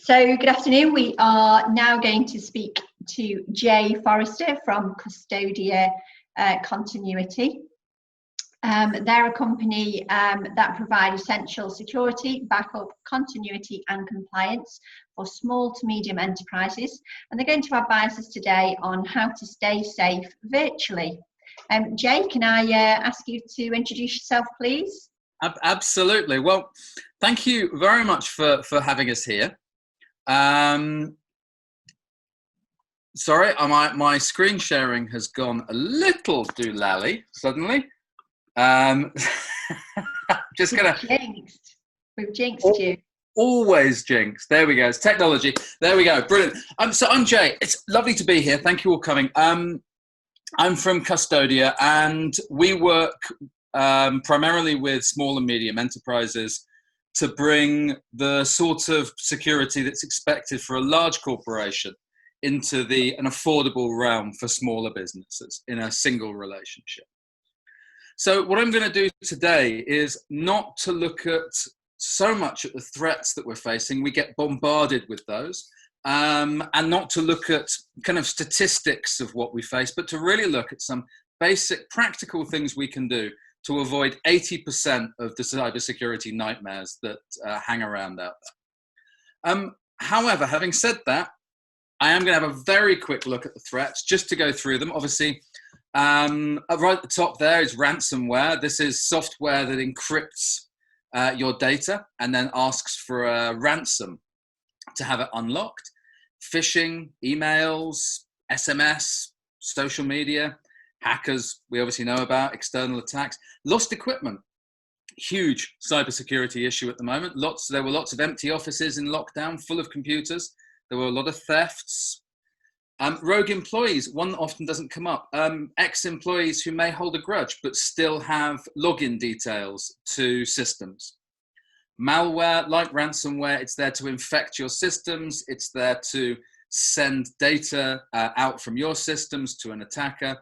So good afternoon. We are now going to speak to Jae Forrester from Custodia Continuity. They're a company that provide essential security, backup, continuity and compliance for small to medium enterprises. And they're going to advise us today on how to stay safe virtually. Jae, can I ask you to introduce yourself, please? Absolutely. Well, thank you very much for having us here. Sorry, my screen sharing has gone a little doolally suddenly. Just gonna. We've jinxed you. Always jinxed. There we go. It's technology. There we go. Brilliant. So I'm Jae. It's lovely to be here. Thank you all coming. I'm from Custodia, and we work primarily with small and medium enterprises to bring the sort of security that's expected for a large corporation into an affordable realm for smaller businesses in a single relationship. So what I'm going to do today is not to look at so much at the threats that we're facing. We get bombarded with those, and not to look at kind of statistics of what we face, but to really look at some basic practical things we can do to avoid 80% of the cybersecurity nightmares that hang around out there. However, having said that, I am going to have a very quick look at the threats, just to go through them. Obviously, right at the top there is ransomware. This is software that encrypts your data and then asks for a ransom to have it unlocked. Phishing, emails, SMS, social media. Hackers, we obviously know about, external attacks, lost equipment, huge cybersecurity issue at the moment. There were lots of empty offices in lockdown, full of computers. There were a lot of thefts. Rogue employees, one that often doesn't come up. Ex-employees who may hold a grudge, but still have login details to systems. Malware, like ransomware, it's there to infect your systems. It's there to send data out from your systems to an attacker.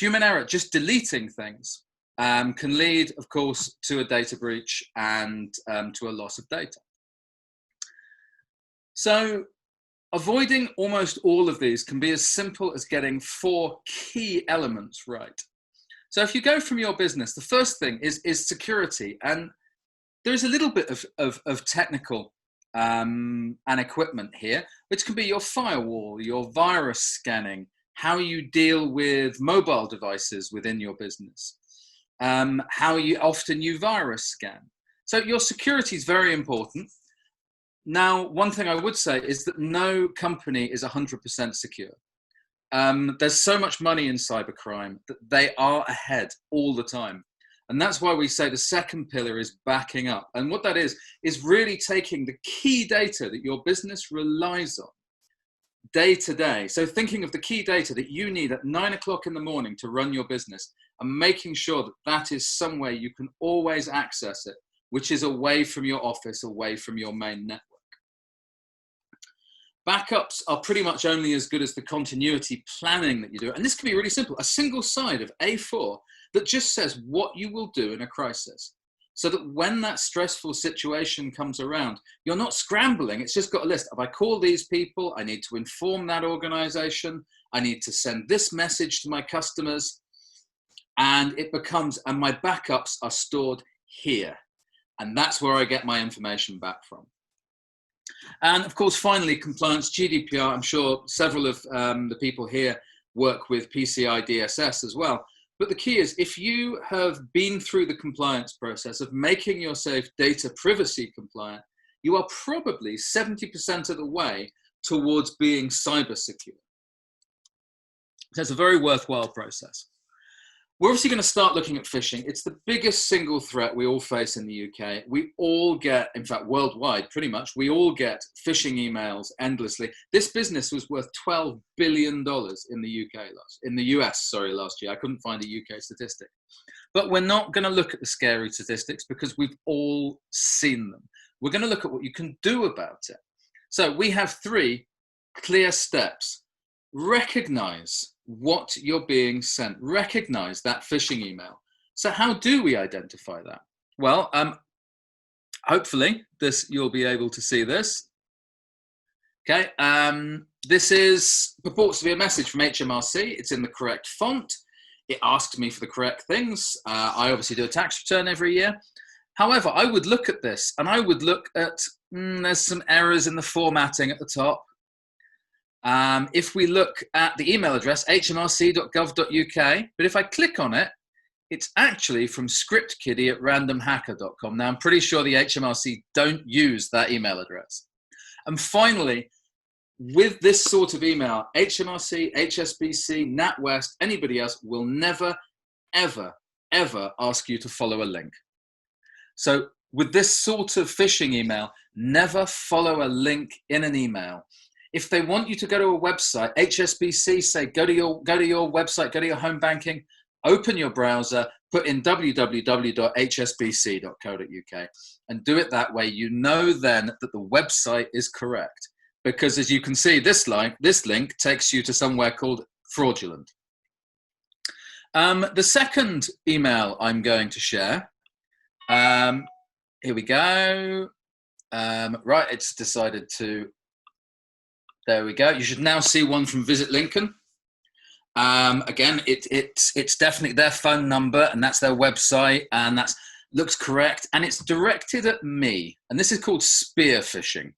Human error, just deleting things, can lead, of course, to a data breach and to a loss of data. So avoiding almost all of these can be as simple as getting 4 key elements right. So if you go from your business, the first thing is security. And there's a little bit of technical and equipment here, which can be your firewall, your virus scanning, how you deal with mobile devices within your business, how often you virus scan. So your security is very important. Now, one thing I would say is that no company is 100% secure. There's so much money in cybercrime that they are ahead all the time. And that's why we say the second pillar is backing up. And what that is really taking the key data that your business relies on day to day. So thinking of the key data that you need at 9 o'clock in the morning to run your business and making sure that that is somewhere you can always access it, which is away from your office, away from your main network. Backups are pretty much only as good as the continuity planning that you do. And this can be really simple, a single side of A4 that just says what you will do in a crisis. So that when that stressful situation comes around, you're not scrambling. It's just got a list. If I call these people, I need to inform that organization. I need to send this message to my customers. And it becomes, and my backups are stored here. And that's where I get my information back from. And of course, finally, compliance, GDPR. I'm sure several of the people here work with PCI DSS as well. But the key is, if you have been through the compliance process of making yourself data privacy compliant, you are probably 70% of the way towards being cyber secure. So it's a very worthwhile process. We're obviously going to start looking at phishing. It's the biggest single threat we all face in the UK. We all get, in fact, worldwide, pretty much, we all get phishing emails endlessly. This business was worth $12 billion in the US last year. I couldn't find a UK statistic. But we're not going to look at the scary statistics because we've all seen them. We're going to look at what you can do about it. So we have 3 clear steps. Recognize what you're being sent. Recognize that phishing email. So how do we identify that? Well, hopefully you'll be able to see this. Okay, this purports to be a message from HMRC. It's in the correct font. It asks me for the correct things. I obviously do a tax return every year. However, I would look at this and I would look at, there's some errors in the formatting at the top. If we look at the email address, hmrc.gov.uk, but if I click on it, it's actually from scriptkiddy@randomhacker.com. Now, I'm pretty sure the HMRC don't use that email address. And finally, with this sort of email, HMRC, HSBC, NatWest, anybody else will never, ever, ever ask you to follow a link. So with this sort of phishing email, never follow a link in an email. If they want you to go to a website, HSBC say, go to your website, go to your home banking, open your browser, put in www.hsbc.co.uk and do it that way. You know then that the website is correct. Because as you can see, this link takes you to somewhere called fraudulent. The second email I'm going to share, here we go. Right, it's decided to, there we go. You should now see one from Visit Lincoln. Again, it's definitely their phone number and that's their website and that looks correct and it's directed at me. And this is called spear phishing.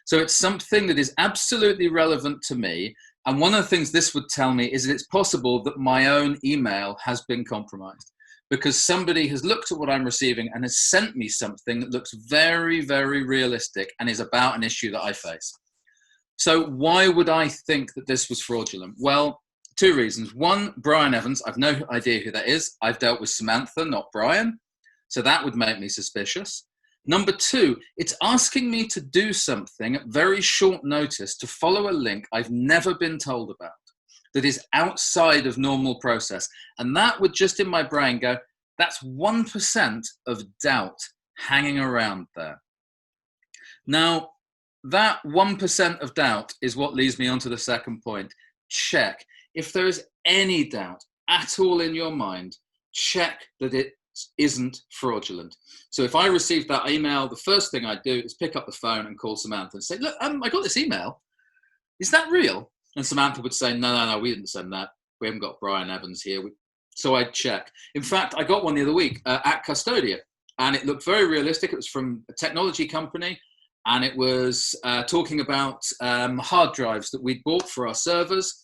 So it's something that is absolutely relevant to me. And one of the things this would tell me is that it's possible that my own email has been compromised because somebody has looked at what I'm receiving and has sent me something that looks very, very realistic and is about an issue that I face. So why would I think that this was fraudulent? Well, two reasons. One, Brian Evans, I've no idea who that is. I've dealt with Samantha, not Brian. So that would make me suspicious. Number two, it's asking me to do something at very short notice to follow a link I've never been told about that is outside of normal process. And that would just in my brain go, that's 1% of doubt hanging around there. Now, that 1% of doubt is what leads me on to the second point. Check. If there is any doubt at all in your mind, check that it isn't fraudulent. So if I receive that email, the first thing I do is pick up the phone and call Samantha and say, look, I got this email. Is that real? And Samantha would say, no, we didn't send that. We haven't got Brian Evans here. So I'd check. In fact, I got one the other week at Custodia and it looked very realistic. It was from a technology company and it was talking about hard drives that we'd bought for our servers.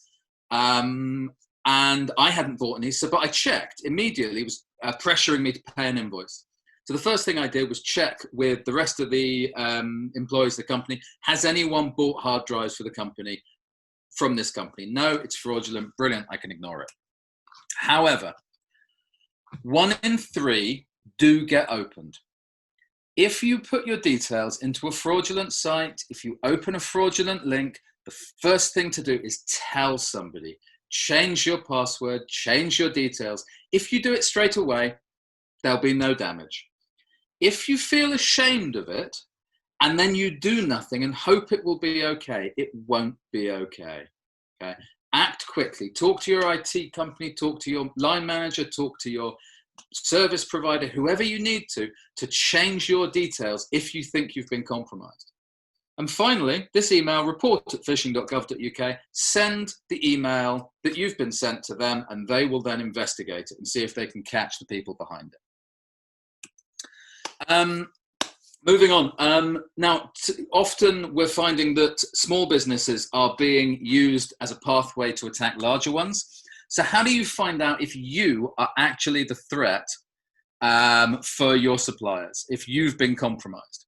And I hadn't bought any, but I checked immediately. It was pressuring me to pay an invoice. So the first thing I did was check with the rest of the employees of the company, has anyone bought hard drives for the company from this company? No, it's fraudulent. Brilliant, I can ignore it. However, 1 in 3 do get opened. If you put your details into a fraudulent site, if you open a fraudulent link, the first thing to do is tell somebody. Change your password, change your details. If you do it straight away, there'll be no damage. If you feel ashamed of it, and then you do nothing and hope it will be okay, it won't be okay. Okay? Act quickly. Talk to your IT company, talk to your line manager, talk to your service provider, whoever you need to change your details if you think you've been compromised. And finally, this email, report@phishing.gov.uk, send the email that you've been sent to them and they will then investigate it and see if they can catch the people behind it. Moving on. Now, often we're finding that small businesses are being used as a pathway to attack larger ones. So how do you find out if you are actually the threat for your suppliers, if you've been compromised?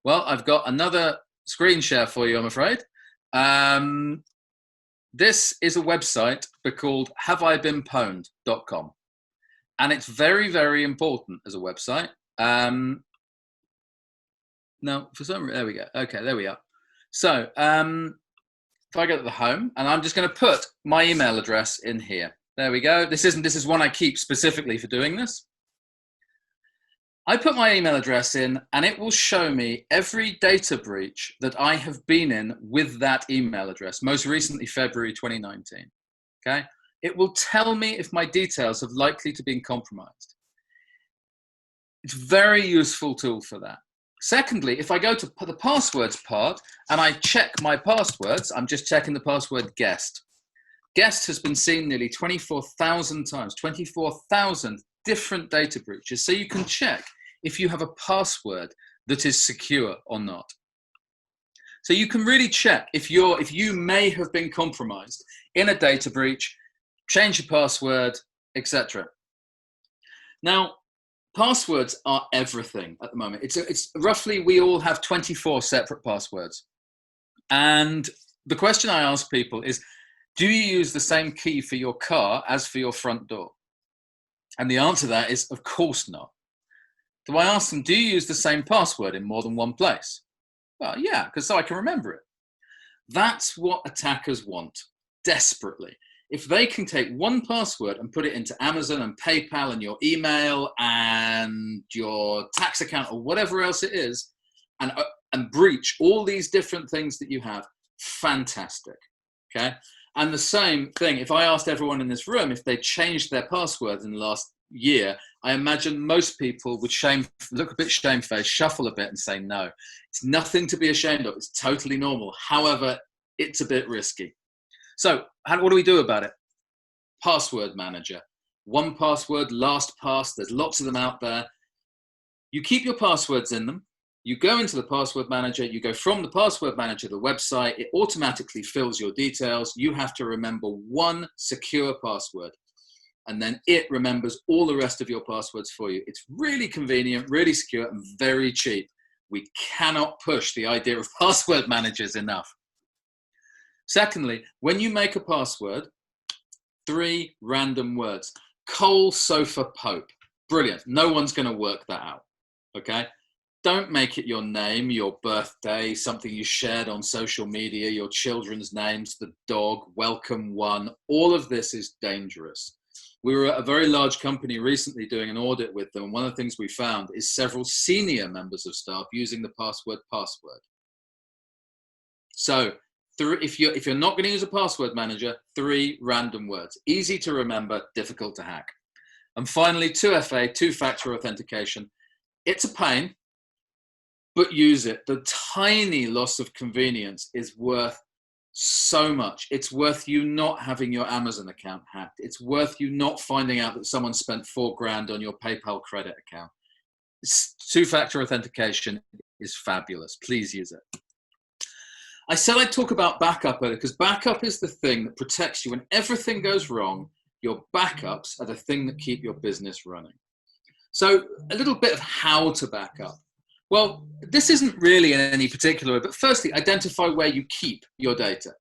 Well, I've got another screen share for you, I'm afraid. This is a website called haveibeenpwned.com. And it's very, very important as a website. No, for some reason, there we go. Okay, there we are. So if I go to the home, and I'm just going to put my email address in here. There we go. This is one I keep specifically for doing this. I put my email address in, and it will show me every data breach that I have been in with that email address, most recently February 2019. Okay? It will tell me if my details have likely to been compromised. It's a very useful tool for that. Secondly, if I go to the passwords part and I check my passwords, I'm just checking the password guest. Guest has been seen nearly 24,000 times, 24,000 different data breaches. So you can check if you have a password that is secure or not. So you can really check if you may have been compromised in a data breach, change your password, etc. Now, passwords are everything at the moment. It's roughly, we all have 24 separate passwords. And the question I ask people is, do you use the same key for your car as for your front door? And the answer to that is, of course not. Do I ask them, do you use the same password in more than one place? Well, yeah, because so I can remember it. That's what attackers want, desperately. If they can take one password and put it into Amazon and PayPal and your email and your tax account or whatever else it is, and breach all these different things that you have, fantastic, okay? And the same thing, if I asked everyone in this room if they changed their passwords in the last year, I imagine most people would look a bit shamefaced, shuffle a bit and say no. It's nothing to be ashamed of. It's totally normal. However, it's a bit risky. So what do we do about it? Password manager. 1Password, LastPass, there's lots of them out there. You keep your passwords in them. You go into the password manager, you go from the password manager to the website, it automatically fills your details. You have to remember one secure password, and then it remembers all the rest of your passwords for you. It's really convenient, really secure, and very cheap. We cannot push the idea of password managers enough. Secondly, when you make a password, 3 random words. Coal, sofa, Pope. Brilliant. No one's going to work that out, okay? Don't make it your name, your birthday, something you shared on social media, your children's names, the dog, welcome one. All of this is dangerous. We were at a very large company recently doing an audit with them, and one of the things we found is several senior members of staff using the password. So if you're not going to use a password manager, 3 random words. Easy to remember, difficult to hack. And finally, 2FA, two-factor authentication. It's a pain, but use it. The tiny loss of convenience is worth so much. It's worth you not having your Amazon account hacked. It's worth you not finding out that someone spent $4,000 on your PayPal credit account. Two-factor authentication is fabulous. Please use it. I said I'd talk about backup earlier because backup is the thing that protects you when everything goes wrong. Your backups are the thing that keep your business running. So a little bit of how to back up. Well, this isn't really in any particular way, but firstly, identify where you keep your data.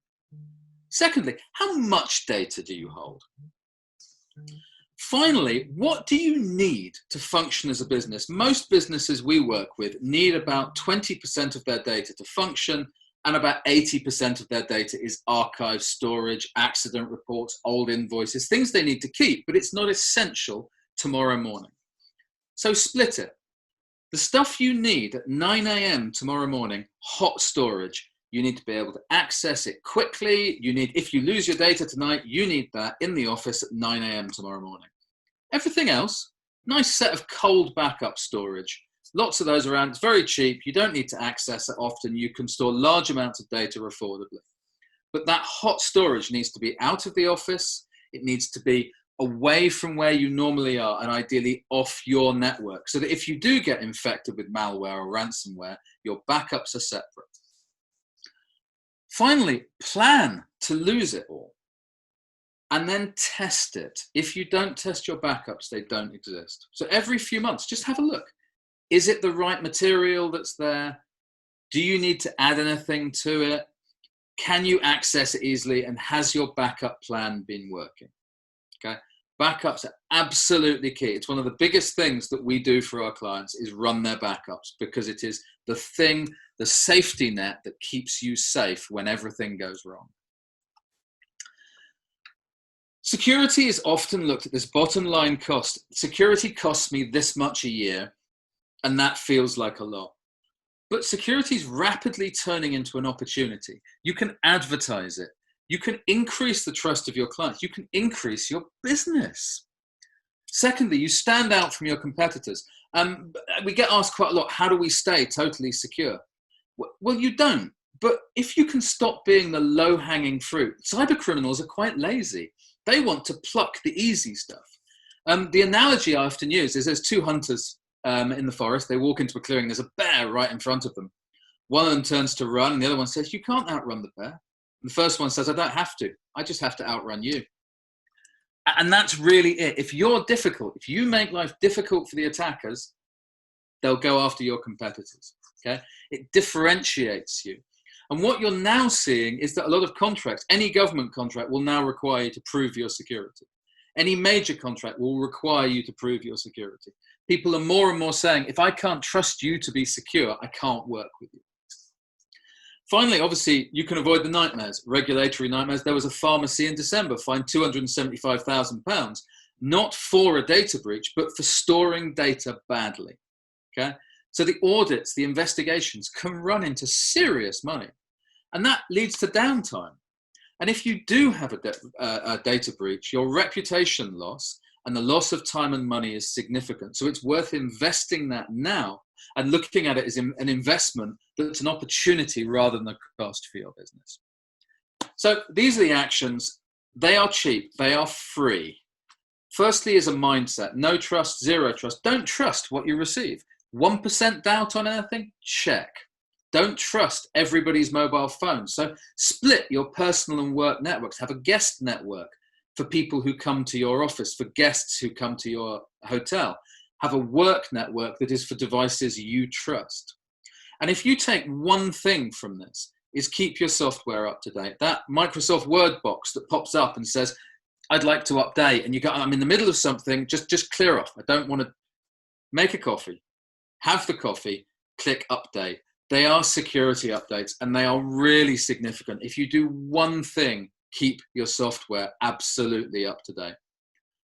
Secondly, how much data do you hold? Finally, what do you need to function as a business? Most businesses we work with need about 20% of their data to function, and about 80% of their data is archive, storage, accident reports, old invoices, things they need to keep, but it's not essential tomorrow morning. So split it. The stuff you need at 9 a.m. tomorrow morning, hot storage. You need to be able to access it quickly. If you lose your data tonight, you need that in the office at 9 a.m. tomorrow morning. Everything else, nice set of cold backup storage. Lots of those around. It's very cheap. You don't need to access it often. You can store large amounts of data affordably. But that hot storage needs to be out of the office. It needs to be away from where you normally are and ideally off your network so that if you do get infected with malware or ransomware, your backups are separate. Finally, plan to lose it all and then test it. If you don't test your backups, they don't exist. So every few months, just have a look. Is it the right material that's there? Do you need to add anything to it? Can you access it easily? And has your backup plan been working? Okay. Backups are absolutely key. It's one of the biggest things that we do for our clients is run their backups because it is the thing, the safety net that keeps you safe when everything goes wrong. Security is often looked at this bottom line cost. Security costs me this much a year, and that feels like a lot. But security is rapidly turning into an opportunity. You can advertise it. You can increase the trust of your clients. You can increase your business. Secondly, you stand out from your competitors. We get asked quite a lot, how do we stay totally secure? Well, you don't. But if you can stop being the low-hanging fruit, cyber criminals are quite lazy. They want to pluck the easy stuff. The analogy I often use is there's two hunters in the forest. They walk into a clearing. There's a bear right in front of them. One of them turns to run, and the other one says, you can't outrun the bear. And the first one says, I don't have to. I just have to outrun you. And that's really it. If you're difficult, if you make life difficult for the attackers, they'll go after your competitors. Okay? It differentiates you. And what you're now seeing is that a lot of contracts, any government contract will now require you to prove your security. Any major contract will require you to prove your security. People are more and more saying, if I can't trust you to be secure, I can't work with you. Finally, obviously, you can avoid the nightmares, regulatory nightmares. There was a pharmacy in December fined £275,000, not for a data breach, but for storing data badly. Okay? So the audits, the investigations can run into serious money. And that leads to downtime. And if you do have a data breach, your reputation loss and the loss of time and money is significant. So it's worth investing that now and looking at it as an investment that's an opportunity rather than a cost for your business. So these are the actions. They are cheap. They are free. Firstly is a mindset. No trust, zero trust. Don't trust what you receive. 1% doubt on anything? Check. Don't trust everybody's mobile phone. So split your personal and work networks. Have a guest network for people who come to your office, for guests who come to your hotel. Have a work network that is for devices you trust. And if you take one thing from this, is keep your software up to date. That Microsoft Word box that pops up and says, I'd like to update, and you go, I'm in the middle of something, just clear off. I don't want to make a coffee. Have the coffee, click update. They are security updates, and they are really significant. If you do one thing, keep your software absolutely up to date.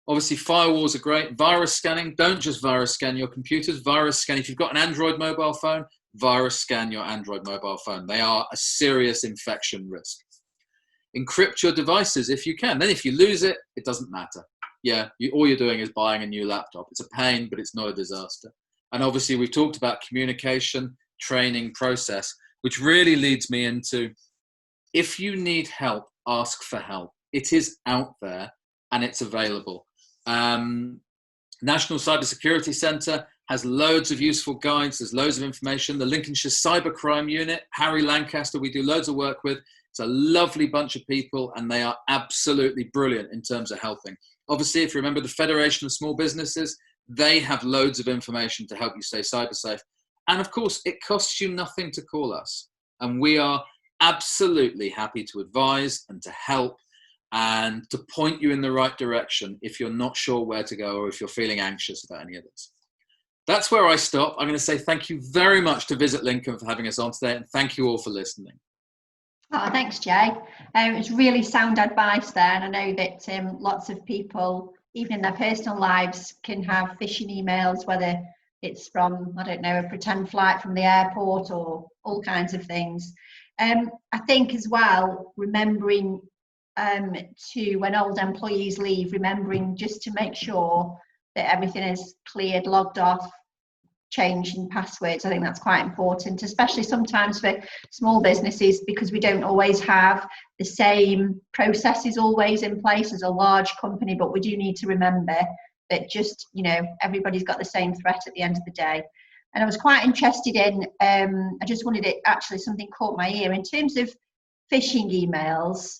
Obviously, firewalls are great. Virus scanning, don't just virus scan your computers. Virus scan, if you've got an Android mobile phone, virus scan your Android mobile phone. They are a serious infection risk. Encrypt your devices if you can. Then if you lose it, it doesn't matter. Yeah, all you're doing is buying a new laptop. It's a pain, but it's not a disaster. And obviously, we've talked about communication, training, process, which really leads me into, if you need help, ask for help. It is out there and it's available. National Cybersecurity Centre has loads of useful guides. There's loads of information. The Lincolnshire Cybercrime Unit, Harry Lancaster, we do loads of work with. It's a lovely bunch of people, and they are absolutely brilliant in terms of helping. Obviously, if you remember the Federation of Small Businesses, they have loads of information to help you stay cyber safe. And of course, it costs you nothing to call us. And we are absolutely happy to advise and to help and to point you in the right direction if you're not sure where to go or if you're feeling anxious about any of this. That's where I stop. I'm going to say thank you very much to Visit Lincoln for having us on today, and thank you all for listening. Oh, thanks, Jay. It's really sound advice there, and I know that lots of people, even in their personal lives, can have phishing emails, whether it's from, I don't know, a pretend flight from the airport or all kinds of things. I think as well, remembering to, when old employees leave, remembering just to make sure that everything is cleared, logged off, changed in passwords. I think that's quite important, especially sometimes for small businesses, because we don't always have the same processes always in place as a large company, but we do need to remember that just, everybody's got the same threat at the end of the day. And I was quite interested in, I just wanted it, actually something caught my ear in terms of phishing emails.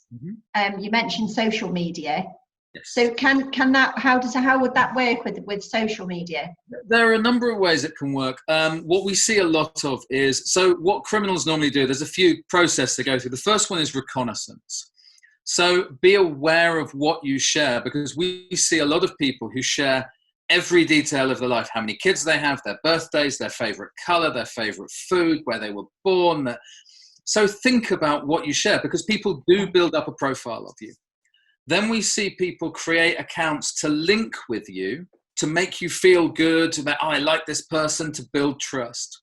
You mentioned social media. Yes. So can that, how would that work with social media? There are a number of ways it can work. What we see a lot of is, so what criminals normally do, there's a few processes they go through. The first one is reconnaissance. So be aware of what you share, because we see a lot of people who share every detail of their life, how many kids they have, their birthdays, their favorite color, their favorite food, where they were born. So think about what you share, because people do build up a profile of you. Then we see people create accounts to link with you, to make you feel good about, I like this person, to build trust.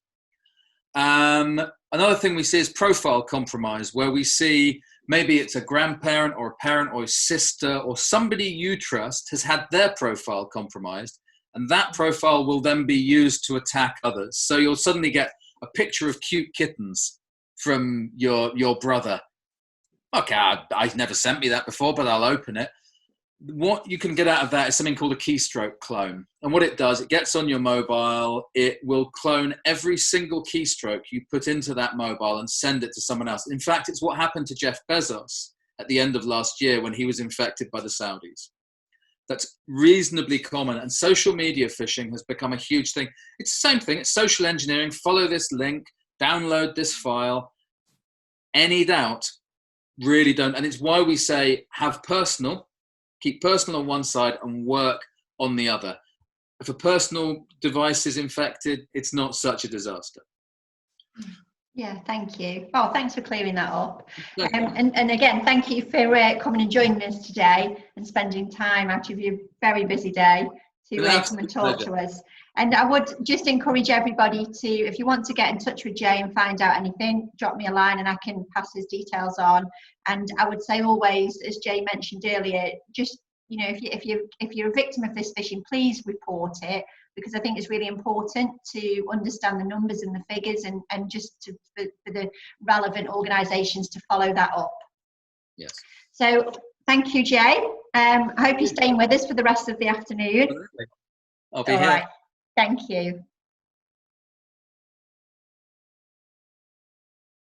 Another thing we see is profile compromise, where we see maybe it's a grandparent or a parent or a sister or somebody you trust has had their profile compromised, And that profile will then be used to attack others. So you'll suddenly get a picture of cute kittens from your brother. Okay, I've never sent me that before, but I'll open it. What you can get out of that is something called a keystroke clone. And what it does, it gets on your mobile, it will clone every single keystroke you put into that mobile and send it to someone else. In fact, it's what happened to Jeff Bezos at the end of last year when he was infected by the Saudis. That's reasonably common, and social media phishing has become a huge thing. It's the same thing, it's social engineering. Follow this link, download this file. Any doubt, really don't. And it's why we say keep personal on one side and work on the other. If a personal device is infected, it's not such a disaster. Yeah, thank you. Oh, thanks for clearing that up. And again, thank you for coming and joining us today and spending time out of your very busy day to come and talk to us. And I would just encourage everybody to, if you want to get in touch with Jae and find out anything, drop me a line and I can pass his details on. And I would say always, as Jae mentioned earlier, just, you know, if you're a victim of this phishing, please report it, because I think it's really important to understand the numbers and the figures, and just for the relevant organisations to follow that up. Yes. So thank you, Jae. I hope you're staying with us for the rest of the afternoon. Absolutely. I'll be here. All right. Thank you.